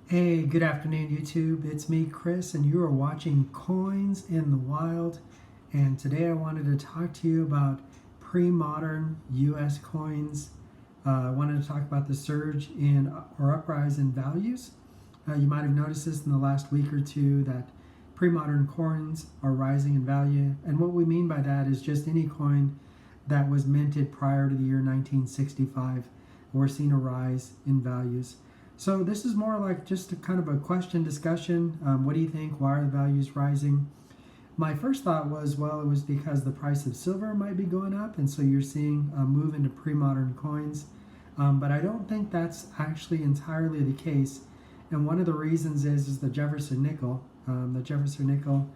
Hey, good afternoon, YouTube. It's me, Chris, and you are watching Coins in the Wild. And today I wanted to talk to you about pre-modern U.S. coins. I wanted to talk about the surge in or uprise in values. You might have noticed this in the last week or two that pre-modern coins are rising in value. And what we mean by that is just any coin that was minted prior to the year 1965. We're seeing a rise in values. So this is more like just a kind of a question discussion. What do you think? Why are the values rising? My first thought was, well, it was because the price of silver might be going up, and so you're seeing a move into pre-modern coins. But I don't think that's actually entirely the case. And one of the reasons is the Jefferson nickel. The Jefferson nickel,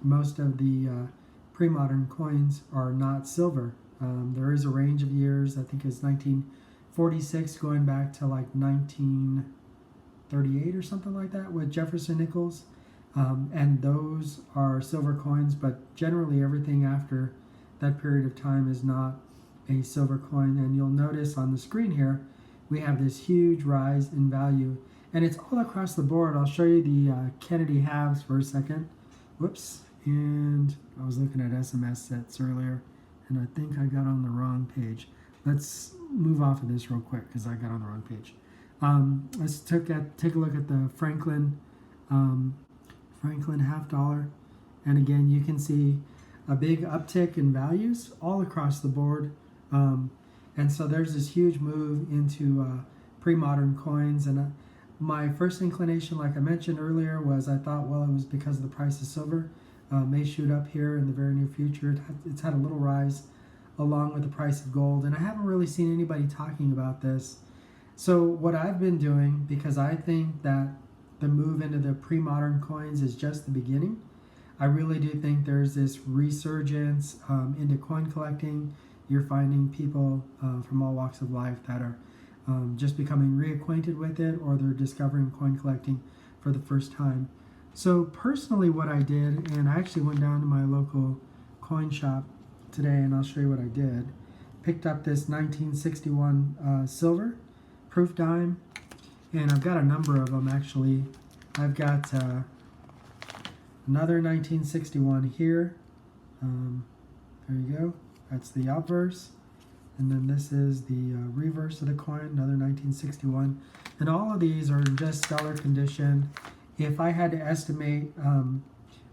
most of the pre-modern coins are not silver. There is a range of years, I think it's 1946 going back to like 1938 or something like that with Jefferson nickels. And those are silver coins, but generally everything after that period of time is not a silver coin. And you'll notice on the screen here, we have this huge rise in value. And it's all across the board. I'll show you the Kennedy halves for a second. Whoops. And I was looking at SMS sets earlier, and I think I got on the wrong page. Let's move off of this real quick because I got on the wrong page. Let's take a look at the Franklin half dollar. And again, you can see a big uptick in values all across the board. And so there's this huge move into pre-modern coins. And my first inclination, like I mentioned earlier, was I thought, well, it was because of the price of silver. May shoot up here in the very near future. It's had a little rise along with the price of gold, and I haven't really seen anybody talking about this. So what I've been doing, because I think that the move into the pre-modern coins is just the beginning, I really do think there's this resurgence into coin collecting. You're finding people from all walks of life that are just becoming reacquainted with it, or they're discovering coin collecting for the first time. So personally what I did, and I actually went down to my local coin shop today, and I'll show you what I did. Picked up this 1961 silver proof dime, and I've got a number of them actually. I've got another 1961 here. There you go. That's the obverse, and then this is the reverse of the coin, another 1961. And all of these are in just stellar condition. If I had to estimate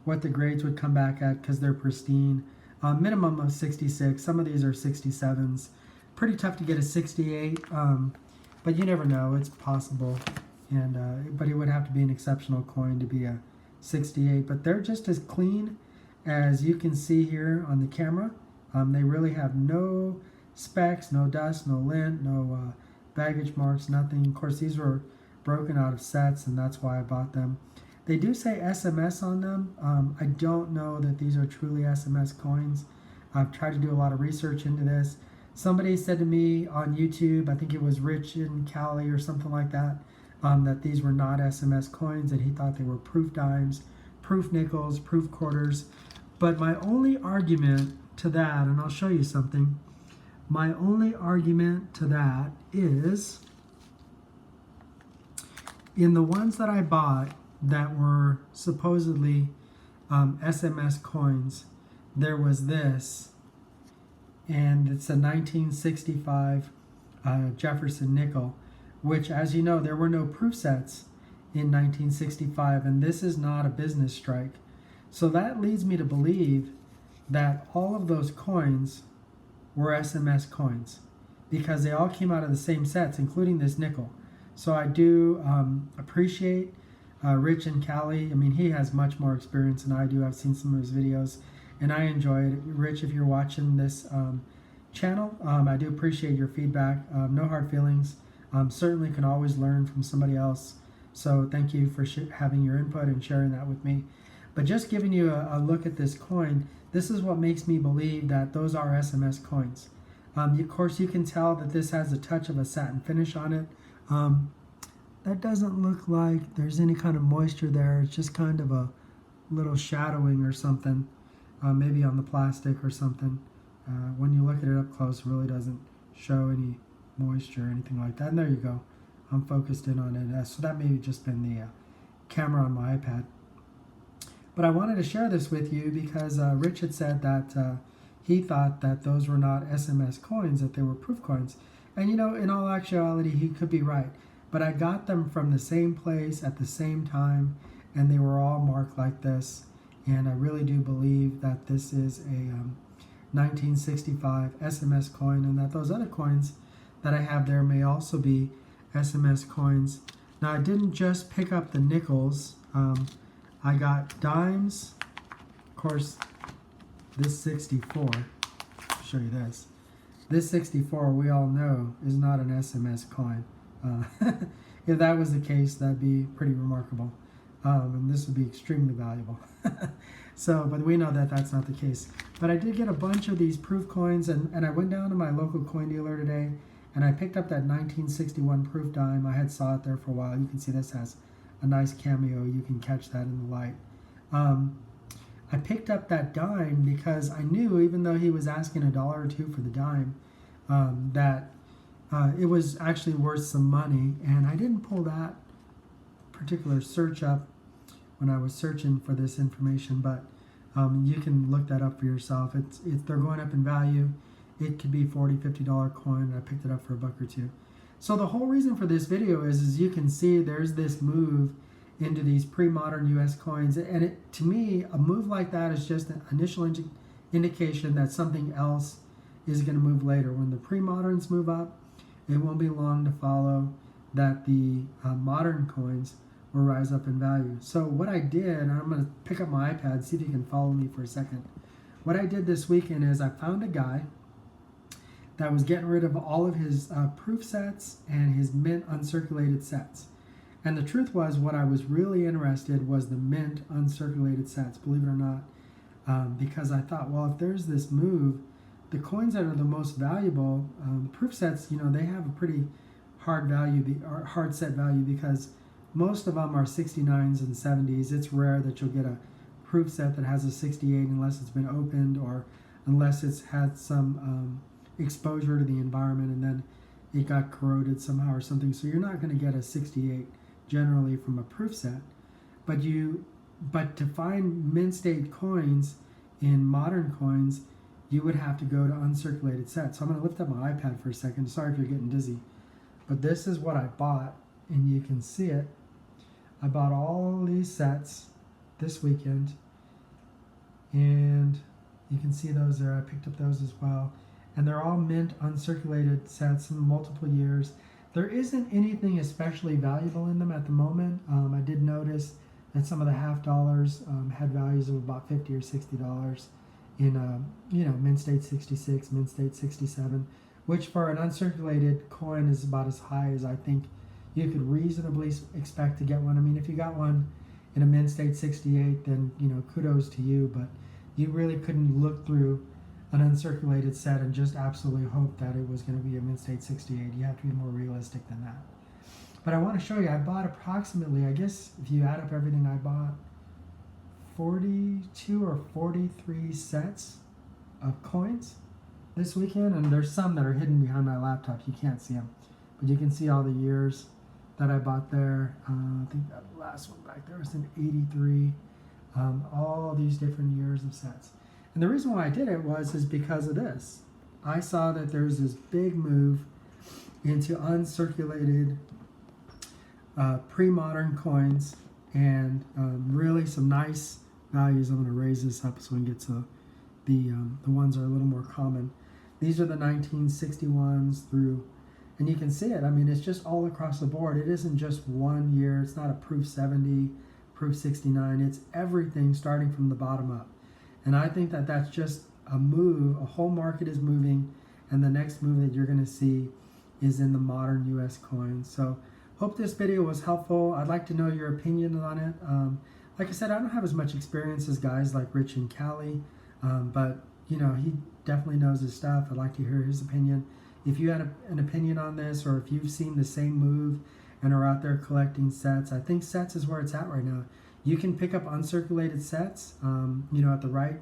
what the grades would come back at, because they're pristine, minimum of 66. Some of these are 67s. Pretty tough to get a 68, but you never know. It's possible. And but it would have to be an exceptional coin to be a 68. But they're just as clean as you can see here on the camera. They really have no specks, no dust, no lint, no baggage marks, nothing. Of course, these were broken out of sets, and that's why I bought them. They do say SMS on them. I don't know that these are truly SMS coins. I've tried to do a lot of research into this. Somebody said to me on YouTube, I think it was Rich in Cali or something like that, that these were not SMS coins, and he thought they were proof dimes, proof nickels, proof quarters. But my only argument to that, and I'll show you something, my only argument to that is in the ones that I bought that were supposedly SMS coins, there was this, and it's a 1965 Jefferson nickel, which, as you know, there were no proof sets in 1965, and this is not a business strike. So that leads me to believe that all of those coins were SMS coins, because they all came out of the same sets, including this nickel. So I do appreciate Rich and Cali. I mean, he has much more experience than I do. I've seen some of his videos, and I enjoy it. Rich, if you're watching this channel, I do appreciate your feedback. No hard feelings. Certainly can always learn from somebody else. So thank you for having your input and sharing that with me. But just giving you a look at this coin, this is what makes me believe that those are SMS coins. Of course, you can tell that this has a touch of a satin finish on it. That doesn't look like there's any kind of moisture there. It's just kind of a little shadowing or something, maybe on the plastic or something. When you look at it up close, it really doesn't show any moisture or anything like that. And there you go. I'm focused in on it. So that may have just been the camera on my iPad. But I wanted to share this with you because Rich had said that he thought that those were not SMS coins, that they were proof coins. And in all actuality, he could be right. But I got them from the same place at the same time, and they were all marked like this. And I really do believe that this is a 1965 SMS coin, and that those other coins that I have there may also be SMS coins. Now, I didn't just pick up the nickels. I got dimes. Of course, this 64, I'll show you this. This 64, we all know, is not an SMS coin. If that was the case, that'd be pretty remarkable. And this would be extremely valuable. But we know that that's not the case. But I did get a bunch of these proof coins, and I went down to my local coin dealer today, and I picked up that 1961 proof dime. I had saw it there for a while. You can see this has a nice cameo. You can catch that in the light. I picked up that dime because I knew, even though he was asking $1 or $2 for the dime, that it was actually worth some money. And I didn't pull that particular search up when I was searching for this information, but you can look that up for yourself. They're going up in value. It could be $40, $50 coin. I picked it up for $1 or $2. So the whole reason for this video is you can see there's this move into these pre-modern U.S. coins, and to me, a move like that is just an initial indication that something else is going to move later. When the pre-moderns move up, it won't be long to follow that the modern coins will rise up in value. So what I did, and I'm going to pick up my iPad, see if you can follow me for a second. What I did this weekend is I found a guy that was getting rid of all of his proof sets and his mint uncirculated sets. And the truth was, what I was really interested was the mint uncirculated sets, believe it or not, because I thought, well, if there's this move, the coins that are the most valuable, the proof sets, they have a pretty hard value, or hard set value, because most of them are 69s and 70s. It's rare that you'll get a proof set that has a 68 unless it's been opened or unless it's had some exposure to the environment and then it got corroded somehow or something. So you're not going to get a 68 generally from a proof set. But to find mint state coins in modern coins, you would have to go to uncirculated sets. So I'm going to lift up my iPad for a second. Sorry if you're getting dizzy. But this is what I bought, and you can see it. I bought all these sets this weekend, and you can see those there. I picked up those as well. And they're all mint uncirculated sets in multiple years. There isn't anything especially valuable in them at the moment. I did notice that some of the half dollars had values of about $50 or $60 in mint state 66, mint state 67, which for an uncirculated coin is about as high as I think you could reasonably expect to get one. I mean, if you got one in a mint state 68, then kudos to you, but you really couldn't look through an uncirculated set and just absolutely hope that it was going to be a mint state 68. You have to be more realistic than that. But I want to show you, I bought approximately, I guess if you add up everything, I bought 42 or 43 sets of coins this weekend, and there's some that are hidden behind my laptop. You can't see them, but you can see all the years that I bought there. I think that last one back there was in 83. All these different years of sets. And the reason why I did it is because of this. I saw that there's this big move into uncirculated pre-modern coins, and really some nice values. I'm going to raise this up so we can get to the ones that are a little more common. These are the 1961s through, and you can see it. I mean, it's just all across the board. It isn't just 1 year. It's not a proof 70, proof 69. It's everything starting from the bottom up. And I think that that's just a move. A whole market is moving, and the next move that you're going to see is in the modern U.S. coins. So hope this video was helpful. I'd like to know your opinion on it. Like I said, I don't have as much experience as guys like Rich and Callie, but he definitely knows his stuff. I'd like to hear his opinion. If you had an opinion on this, or if you've seen the same move and are out there collecting sets, I think sets is where it's at right now. You can pick up uncirculated sets, at the right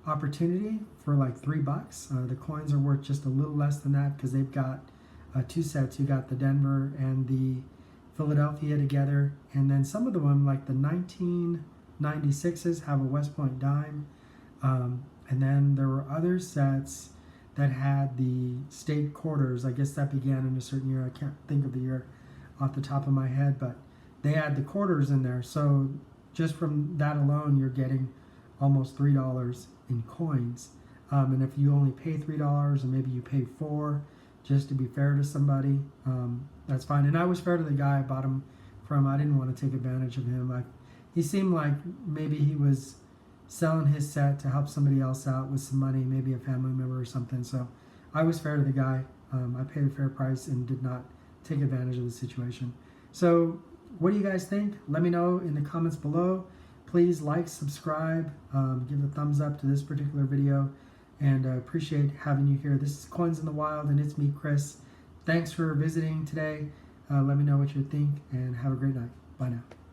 opportunity for like $3. The coins are worth just a little less than that because they've got two sets. You got the Denver and the Philadelphia together, and then some of them, like the 1996s, have a West Point dime, and then there were other sets that had the state quarters. I guess that began in a certain year. I can't think of the year off the top of my head, but they had the quarters in there. So just from that alone, you're getting almost $3 in coins. And if you only pay $3 and maybe you pay $4, just to be fair to somebody, that's fine. And I was fair to the guy I bought him from. I didn't want to take advantage of him. He seemed like maybe he was selling his set to help somebody else out with some money, maybe a family member or something. So I was fair to the guy. I paid a fair price and did not take advantage of the situation. So what do you guys think? Let me know in the comments below. Please like, subscribe, give a thumbs up to this particular video, and appreciate having you here. This is Coins in the Wild, and it's me, Chris. Thanks for visiting today. Let me know what you think, and have a great night. Bye now.